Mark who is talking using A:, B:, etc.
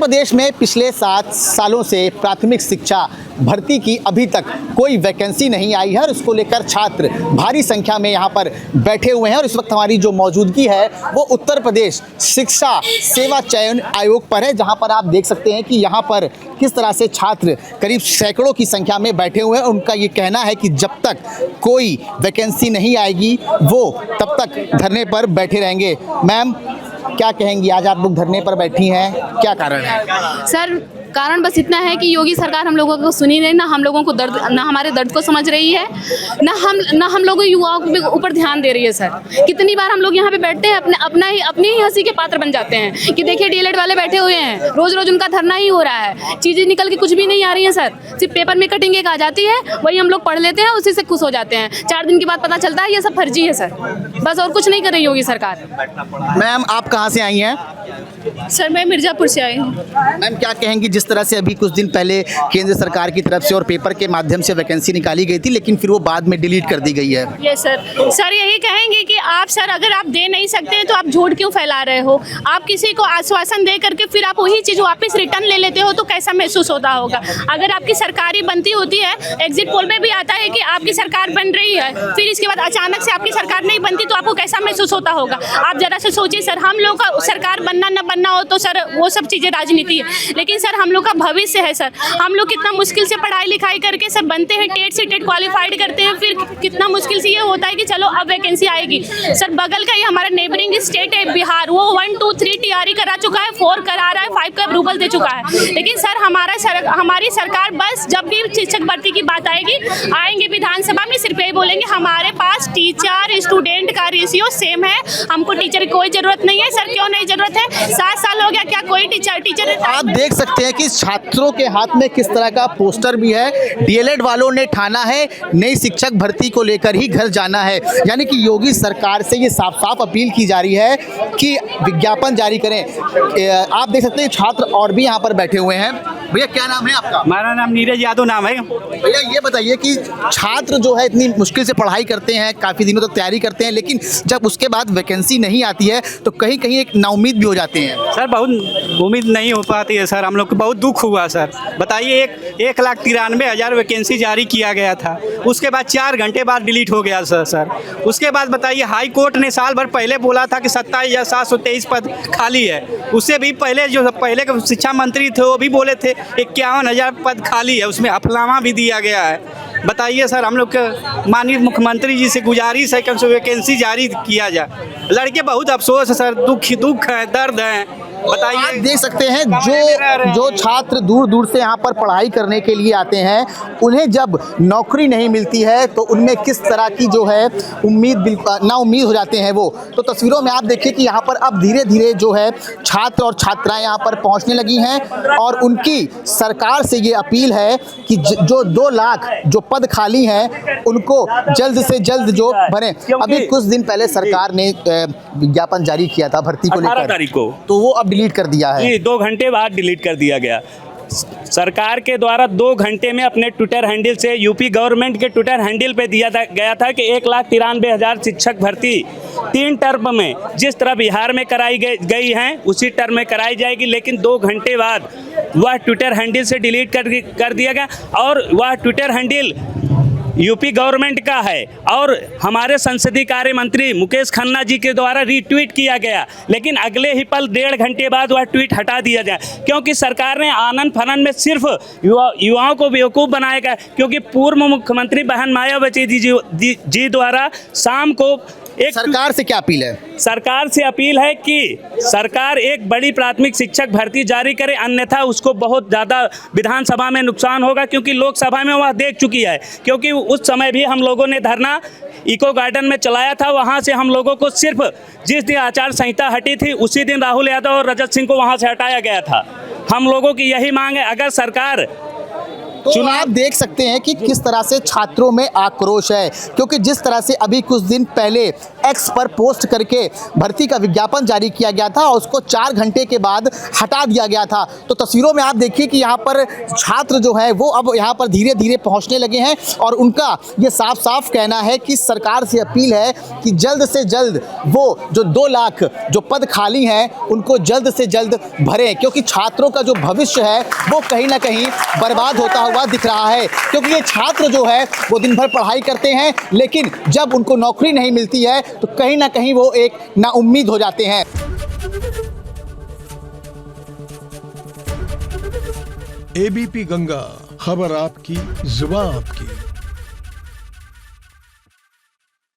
A: प्रदेश में पिछले 7 सालों से प्राथमिक शिक्षा भर्ती की अभी तक कोई वैकेंसी नहीं आई है और इसको लेकर छात्र भारी संख्या में यहाँ पर बैठे हुए हैं। और इस वक्त हमारी जो मौजूदगी है वो उत्तर प्रदेश शिक्षा सेवा चयन आयोग पर है, जहाँ पर आप देख सकते हैं कि यहाँ पर किस तरह से छात्र करीब सैकड़ों की संख्या में बैठे हुए हैं। उनका ये कहना है कि जब तक कोई वैकेंसी नहीं आएगी वो तब तक धरने पर बैठे रहेंगे। मैम, क्या कहेंगी, आज आप लोग धरने पर बैठी हैं, क्या कारण है?
B: सर, कारण बस इतना है कि योगी सरकार हम लोगों को सुनी नहीं, ना हम लोगों को दर्द, ना हमारे दर्द को समझ रही है, ना हम लोगों युवाओं के ऊपर ध्यान दे रही है। सर, कितनी बार हम लोग यहाँ पे बैठते हैं, अपनी ही हंसी के पात्र बन जाते हैं कि देखिए डीएलएड वाले बैठे हुए हैं, रोज रोज उनका धरना ही हो रहा है, चीज़ें निकल के कुछ भी नहीं आ रही है। सर, सिर्फ पेपर में कटिंग एक आ जाती है, वही हम लोग पढ़ लेते हैं, उसी से खुश हो जाते हैं। 4 दिन के बाद पता चलता है ये सब फर्जी है। सर, बस और कुछ नहीं कर रही योगी सरकार।
A: मैम, आप कहाँ से आई हैं?
B: सर, मैं मिर्ज़ापुर से आई हूँ।
A: मैम, क्या कहेंगी, जिस तरह से अभी कुछ दिन पहले केंद्र सरकार की तरफ से और पेपर के माध्यम से वैकेंसी निकाली गई थी, लेकिन फिर वो बाद में डिलीट कर दी गई है?
C: ये सर यही कहेंगे कि आप सर अगर आप दे नहीं सकते हैं तो आप झूठ क्यों फैला रहे हो? आप किसी को आश्वासन दे करके फिर आप वही चीज़ वापस रिटर्न ले लेते हो तो कैसा महसूस होता होगा? अगर आपकी सरकारी बनती होती है, एग्जिट पोल में भी आता है कि आपकी सरकार बन रही है, फिर इसके बाद अचानक से आपकी सरकार नहीं बनती तो आपको कैसा महसूस होता होगा? आप जरा से सोचिए सर, हम लोग का सरकार बनना न बनना हो तो सर वो सब चीज़ें राजनीति है, लेकिन सर हम लोग का भविष्य है। सर, हम लोग कितना मुश्किल से पढ़ाई लिखाई करके सब बनते हैं, टेट से टेट क्वालिफाइड करते हैं, फिर कितना मुश्किल से ये होता है कि चलो अब वैकेंसी आएगी। सर, बगल का ही हमारा नेबरिंग स्टेट है बिहार, वो 1, 2, 3 तैयारी करा चुका है, 4 करा रहा है, 5 का अप्रूवल दे चुका है। लेकिन सर हमारी सरकार बस जब भी शिक्षक भर्ती की बात आएंगे विधानसभा में सिर्फ यही बोलेंगे हमारे पास टीचर स्टूडेंट का रेशियो सेम है, हमको टीचर की कोई जरूरत नहीं है। सर, क्यों नहीं जरूरत है? 7 साल हो गया, क्या कोई टीचर
A: आप देख सकते हैं कि छात्रों के हाथ में किस तरह का पोस्टर भी है। डीएलएड वालों ने ठाना है नई शिक्षक भर्ती को लेकर ही घर जाना है, यानी कि योगी सरकार से ये साफ साफ अपील की जा रही है कि विज्ञापन जारी करें। आप देख सकते हैं छात्र और भी यहाँ पर बैठे हुए हैं। भैया, क्या नाम है आपका?
D: हमारा नाम नीरज यादव नाम है।
A: भैया, ये बताइए कि छात्र जो है इतनी मुश्किल से पढ़ाई करते हैं, काफ़ी दिनों तक तैयारी करते हैं, लेकिन जब उसके बाद वैकेंसी नहीं आती है तो कहीं कहीं एक नाउम्मीद भी हो जाते हैं।
D: सर, बहुत उम्मीद नहीं हो पाती है सर, हम लोग को बहुत दुख हुआ सर। बताइए, 1,93,000 वैकेंसी जारी किया गया था, उसके बाद 4 घंटे बाद डिलीट हो गया सर। उसके बाद बताइए, हाई कोर्ट ने साल भर पहले बोला था कि 27,723 पद खाली है। उससे भी पहले जो पहले के शिक्षा मंत्री थे वो भी बोले थे 51,000 पद खाली है, उसमें अफवाह भी दिया गया है। बताइए सर, हम लोग के माननीय मुख्यमंत्री जी से गुजारिश है कि हमसे वैकेंसी जारी किया जाए। लड़के बहुत अफसोस है सर, दुख है, दर्द है। बताइए,
A: आप देख सकते हैं जो छात्र दूर दूर से यहाँ पर पढ़ाई करने के लिए आते हैं, उन्हें जब नौकरी नहीं मिलती है तो उनमें किस तरह की जो है ना उम्मीद हो जाते हैं वो। तो तस्वीरों में आप देखिए कि यहाँ पर अब धीरे धीरे जो है छात्र और छात्राएं यहाँ पर पहुँचने लगी हैं और उनकी सरकार से ये अपील है कि जो 2 लाख जो पद खाली हैं उनको जल्द से जल्द जो भरें। अभी कुछ दिन पहले सरकार ने विज्ञापन जारी किया था भर्ती को लेकर,
E: 18 तारीख को,
A: तो वो अब डिलीट कर दिया है।
E: जी, 2 घंटे बाद डिलीट कर दिया गया। सरकार के द्वारा 2 घंटे में अपने ट्विटर हैंडल से, यूपी गवर्नमेंट के ट्विटर हैंडल पे दिया गया था कि 1,93,000 शिक्षक भर्ती 3 टर्म में जिस तरह बिहार में कराई गई हैं उसी टर्म में कराई जाएगी। लेकिन 2 घंटे बाद वह ट्विटर हैंडल से डिलीट कर दिया गया और वह ट्विटर हैंडल यूपी गवर्नमेंट का है और हमारे संसदीय कार्य मंत्री मुकेश खन्ना जी के द्वारा रीट्वीट किया गया। लेकिन अगले ही पल 1.5 घंटे बाद वह ट्वीट हटा दिया जाए, क्योंकि सरकार ने आनन फानन में सिर्फ युवाओं को बेवकूफ़ बनाया गया। क्योंकि पूर्व मुख्यमंत्री बहन मायावती जी द्वारा शाम को
A: सरकार से क्या अपील है?
E: सरकार से अपील है कि सरकार एक बड़ी प्राथमिक शिक्षक भर्ती जारी करे, अन्यथा उसको बहुत ज़्यादा विधानसभा में नुकसान होगा, क्योंकि लोकसभा में वह देख चुकी है। क्योंकि उस समय भी हम लोगों ने धरना इको गार्डन में चलाया था, वहाँ से हम लोगों को सिर्फ जिस दिन आचार संहिता हटी थी उसी दिन राहुल यादव और रजत सिंह को वहाँ से हटाया गया था। हम लोगों की यही मांग है, अगर सरकार
A: तो आप देख सकते हैं कि किस तरह से छात्रों में आक्रोश है, क्योंकि जिस तरह से अभी कुछ दिन पहले एक्स पर पोस्ट करके भर्ती का विज्ञापन जारी किया गया था और उसको 4 घंटे के बाद हटा दिया गया था। तो तस्वीरों में आप देखिए कि यहाँ पर छात्र जो है वो अब यहाँ पर धीरे धीरे पहुँचने लगे हैं और उनका ये साफ साफ कहना है कि सरकार से अपील है कि जल्द से जल्द वो जो 2 लाख जो पद खाली हैं उनको जल्द से जल्द भरें, क्योंकि छात्रों का जो भविष्य है वो कहीं ना कहीं बर्बाद होता हुआ दिख रहा है। क्योंकि ये छात्र जो है वो दिन भर पढ़ाई करते हैं, लेकिन जब उनको नौकरी नहीं मिलती है तो कहीं ना कहीं वो एक नाउम्मीद हो जाते हैं।
F: एबीपी गंगा, खबर आपकी, जुबान आपकी।